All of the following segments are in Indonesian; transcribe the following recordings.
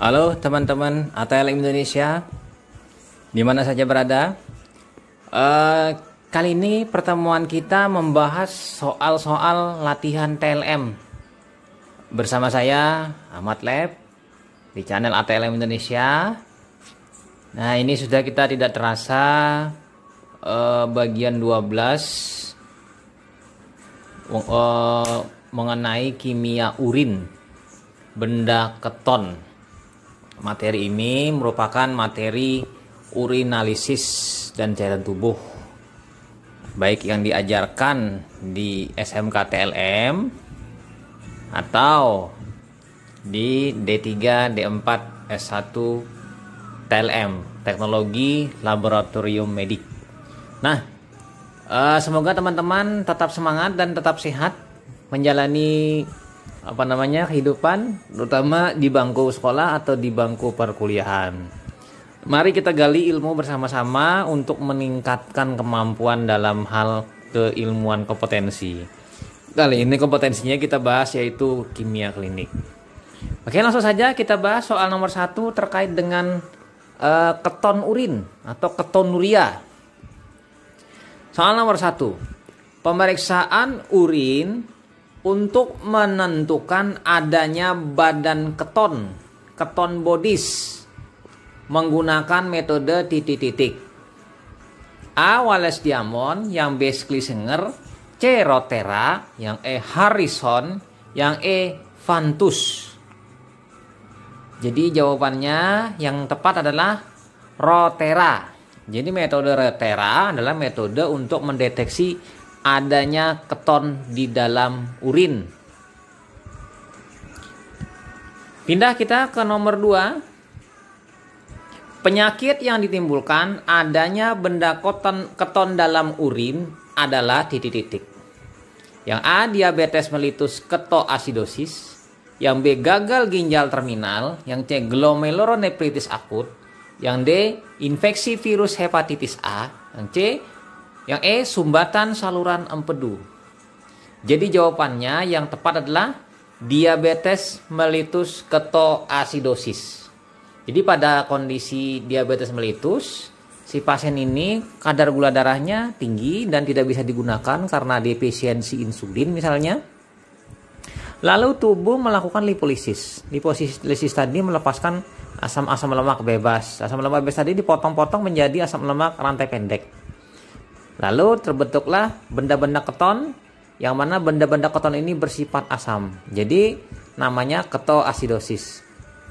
Halo teman-teman ATLM Indonesia, di mana saja berada. Kali ini pertemuan kita membahas soal-soal latihan TLM bersama saya Ahmad Lab di channel ATLM Indonesia. Nah, ini sudah kita tidak terasa bagian 12 mengenai kimia urin benda keton. Materi ini merupakan materi urinalisis dan cairan tubuh, baik yang diajarkan di SMK TLM atau di D3, D4, S1 TLM, Teknologi Laboratorium Medik. Nah, semoga teman-teman tetap semangat dan tetap sehat menjalani kehidupan, terutama di bangku sekolah atau di bangku perkuliahan. Mari kita gali ilmu bersama-sama untuk meningkatkan kemampuan dalam hal keilmuan kompetensi. Kali ini kompetensinya kita bahas yaitu kimia klinik. Oke, langsung saja kita bahas soal nomor 1 terkait dengan keton urin atau ketonuria. Soal nomor 1, pemeriksaan urin untuk menentukan adanya badan keton bodies menggunakan metode titik-titik. A. Wallace Diamond, yang B. Schlesinger, C. Rothera, yang E. Harrison, yang E. Vantus. Jadi jawabannya yang tepat adalah Rothera. Jadi metode Rothera adalah metode untuk mendeteksi adanya keton di dalam urin. Pindah kita ke nomor 2. Penyakit yang ditimbulkan adanya benda keton dalam urin adalah titik-titik. Yang A. Diabetes mellitus ketoasidosis, yang B. gagal ginjal terminal, yang C. glomerulonefritis akut, yang D. infeksi virus hepatitis A, yang E. sumbatan saluran empedu. Jadi jawabannya yang tepat adalah diabetes mellitus ketoasidosis. Jadi pada kondisi diabetes mellitus, si pasien ini kadar gula darahnya tinggi dan tidak bisa digunakan karena defisiensi insulin misalnya. Lalu tubuh melakukan lipolisis. Lipolisis tadi melepaskan asam-asam lemak bebas. Asam lemak bebas tadi dipotong-potong menjadi asam lemak rantai pendek. Lalu terbentuklah benda-benda keton, yang mana benda-benda keton ini bersifat asam. Jadi namanya ketoasidosis.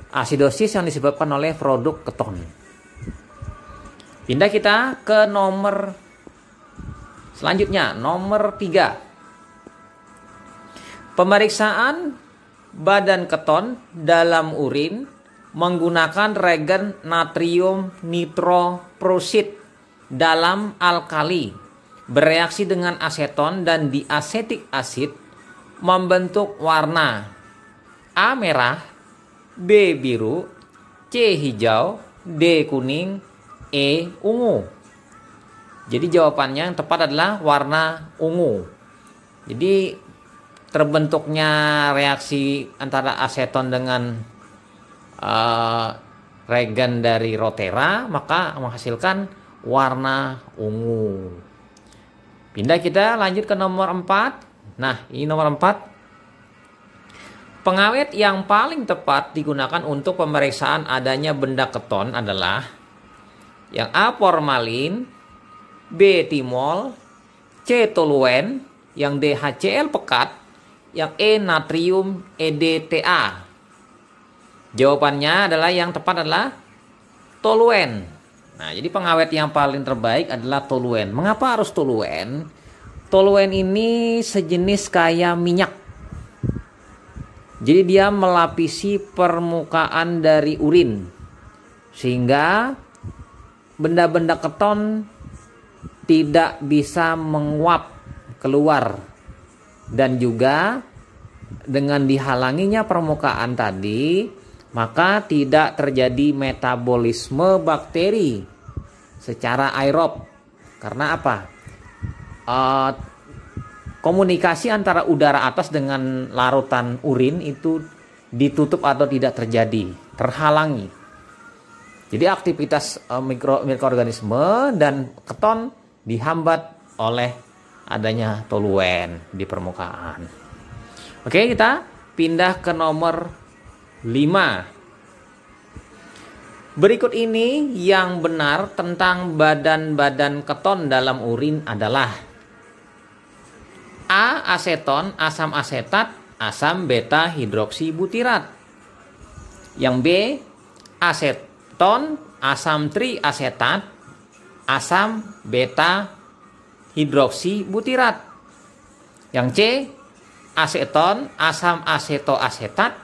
Asidosis yang disebabkan oleh produk keton. Pindah kita ke nomor selanjutnya, nomor 3. Pemeriksaan badan keton dalam urin menggunakan reagen natrium nitroprosid dalam alkali bereaksi dengan aseton dan diasetik asid membentuk warna A. merah, B. biru, C. hijau, D. kuning, E. ungu. Jadi jawabannya yang tepat adalah warna ungu. Jadi terbentuknya reaksi antara aseton dengan reagen dari Rothera maka menghasilkan warna ungu. Pindah kita lanjut ke nomor 4. Nah, ini nomor 4. Pengawet yang paling tepat digunakan untuk pemeriksaan adanya benda keton adalah yang A. formalin, B. timol, C. toluen, yang D. HCl pekat, yang E. natrium EDTA. Jawabannya adalah yang tepat adalah toluen. Nah, jadi pengawet yang paling terbaik adalah toluen. Mengapa harus toluen? Toluen ini sejenis kayak minyak. Jadi dia melapisi permukaan dari urin. Sehingga benda-benda keton tidak bisa menguap keluar. Dan juga dengan dihalanginya permukaan tadi, maka tidak terjadi metabolisme bakteri secara aerob. Karena apa? Komunikasi antara udara atas dengan larutan urin itu ditutup atau tidak terjadi. terhalangi. Jadi aktivitas mikroorganisme dan keton dihambat oleh adanya toluen di permukaan. Oke, kita pindah ke nomor 5. Berikut ini yang benar tentang badan-badan keton dalam urin adalah: A. Aseton, asam asetat, asam beta hidroksibutirat. Yang B. Aseton, asam triasetat, asam beta hidroksibutirat. Yang C. Aseton, asam asetoasetat,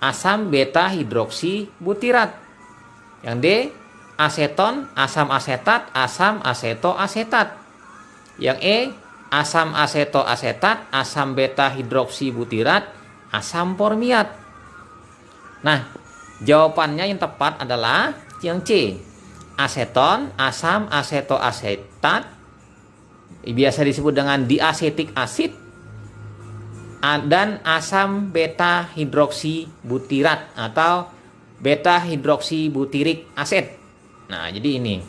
asam beta hidroksibutirat. Yang D. Aseton, asam asetat, asam asetoasetat. Yang E. Asam asetoasetat, asam beta hidroksibutirat, asam formiat. Nah, jawabannya yang tepat adalah yang C. Aseton, asam asetoasetat, biasa disebut dengan diasetik asid, dan asam beta hidroksibutirat atau beta hidroksibutirik asid. Nah, jadi ini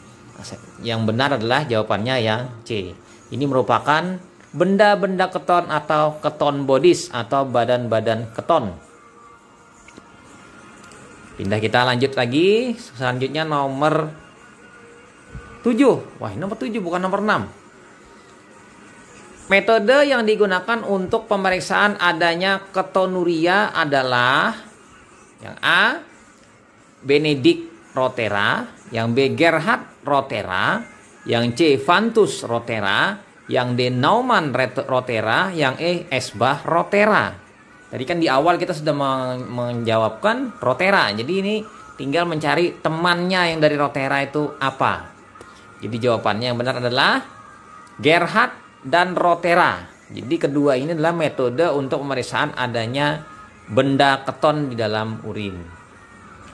yang benar adalah jawabannya yang C. Ini merupakan benda-benda keton atau keton bodies atau badan-badan keton. Pindah, kita lanjut lagi. Selanjutnya nomor 7. Wah, nomor 7 bukan nomor 6. Metode yang digunakan untuk pemeriksaan adanya ketonuria adalah yang A. Benedict Rotera, yang B. Gerhard Rotera, yang C. Vantus Rotera, yang D. Naumann Rotera, yang E. Esbach Rotera. Tadi kan di awal kita sudah menjawabkan Rotera. Jadi ini tinggal mencari temannya yang dari Rotera itu apa. Jadi jawabannya yang benar adalah Gerhard dan Rotera. Jadi kedua ini adalah metode untuk pemeriksaan adanya benda keton di dalam urin.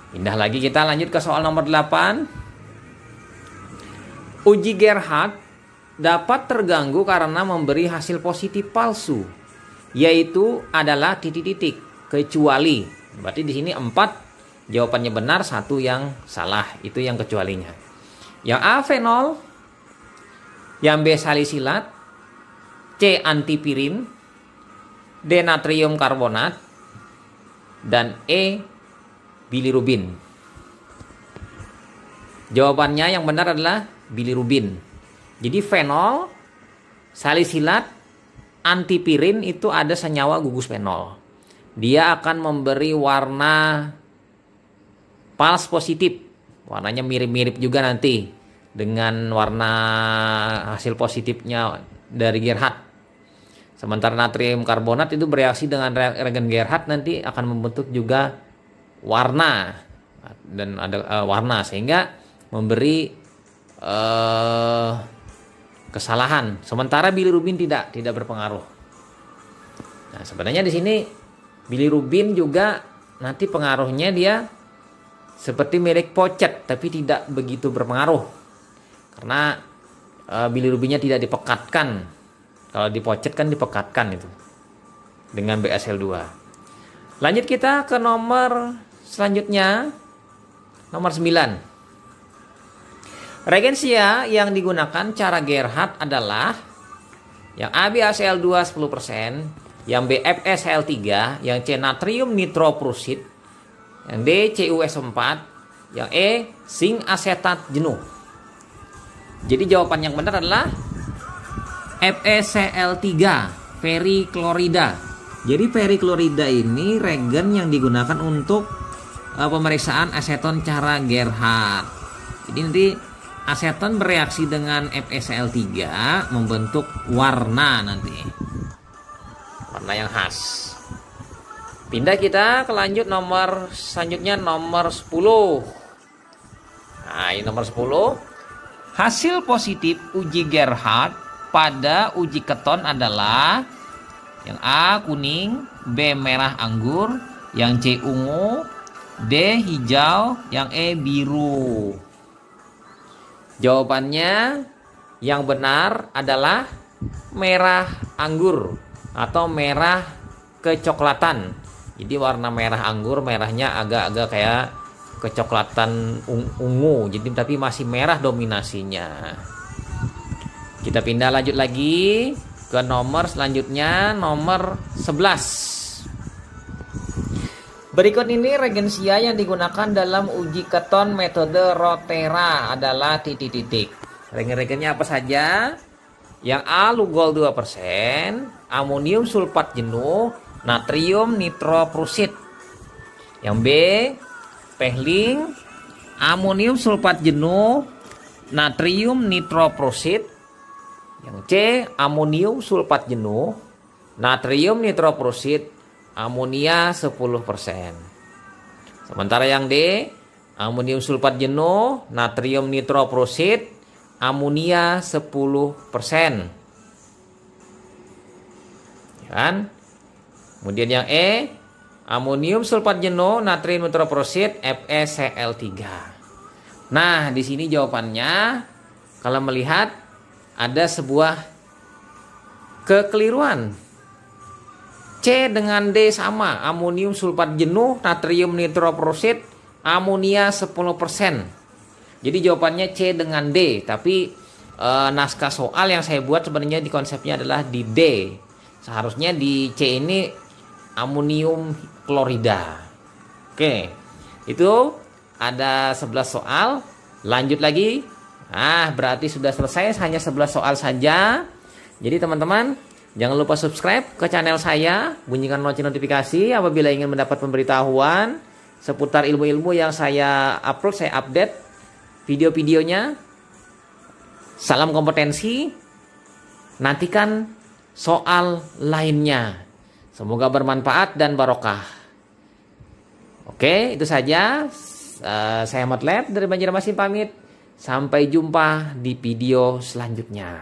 Pindah lagi, kita lanjut ke soal nomor 8. Uji Gerhard dapat terganggu karena memberi hasil positif palsu, yaitu adalah titik-titik kecuali. Berarti di sini 4 jawabannya benar, 1 yang salah, itu yang kecualinya. Yang A. Fenol, yang B. salisilat, C. antipirin, D. natrium karbonat, dan E. bilirubin. Jawabannya yang benar adalah bilirubin. Jadi fenol, salisilat, antipirin itu ada senyawa gugus fenol. Dia akan memberi warna pals positif. Warnanya mirip-mirip juga nanti dengan warna hasil positifnya dari Gerhard. Sementara natrium karbonat itu bereaksi dengan reagen Gerhard nanti akan membentuk juga warna dan ada warna sehingga memberi kesalahan. Sementara bilirubin tidak berpengaruh. Nah, sebenarnya di sini bilirubin juga nanti pengaruhnya dia seperti milik pocet, tapi tidak begitu berpengaruh karena bilirubinnya tidak dipekatkan. Kalau dipocet kan dipekatkan itu dengan BSL2. Lanjut kita ke nomor selanjutnya, nomor 9. Regensia yang digunakan cara Gerhard adalah yang A. BaCl2 10%, yang B. FeCl3, yang C. natrium nitroprusid, yang D. CuS4, yang E. zinc asetat jenuh. Jadi jawaban yang benar adalah FeCl3, feriklorida. Jadi feriklorida ini regen yang digunakan untuk pemeriksaan aseton cara Gerhard. Jadi nanti aseton bereaksi dengan FeCl3 membentuk warna nanti. Warna yang khas. Pindah kita ke lanjut nomor selanjutnya, nomor 10. Nah, ini nomor 10. Hasil positif uji Gerhard pada uji keton adalah yang A. kuning, B. merah anggur, yang C. ungu, D. hijau, yang E. biru. Jawabannya yang benar adalah merah anggur atau merah kecoklatan. Jadi warna merah anggur, merahnya agak-agak kayak kecoklatan ungu, jadi tapi masih merah dominasinya. Kita pindah lanjut lagi ke nomor selanjutnya, nomor 11. Berikut ini regensia yang digunakan dalam uji keton metode Rotera adalah titik-titik. Regen-regennya apa saja? Yang A, Lugol 2%, amonium sulfat jenuh, natrium nitroprusid. Yang B, Pehling, amonium sulfat jenuh, natrium nitroprusid. Yang C, amonium sulfat jenuh, natrium nitroprusid, amonia 10%. Sementara yang D, amonium sulfat jenuh, natrium nitroprusid, amonia 10%. Ya kan? Kemudian yang E, amonium sulfat jenuh, natrium nitroprusid, FeCl3. Nah, di sini jawabannya kalau melihat ada sebuah kekeliruan. C dengan D sama, amonium sulfat jenuh, natrium nitroprusid, amonia 10%. Jadi jawabannya C dengan D, tapi naskah soal yang saya buat sebenarnya di konsepnya adalah di D. Seharusnya di C ini amonium klorida. Oke, itu ada 11 soal. Lanjut lagi. Nah, berarti sudah selesai, hanya 11 soal saja. Jadi teman-teman, jangan lupa subscribe ke channel saya, bunyikan lonceng notifikasi apabila ingin mendapat pemberitahuan seputar ilmu-ilmu yang saya upload, saya update video-videonya. Salam kompetensi. Nantikan soal lainnya. Semoga bermanfaat dan barokah. Oke, itu saja. Saya Ahmad Lab dari Banjarmasin pamit. Sampai jumpa di video selanjutnya.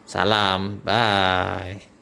Salam, bye.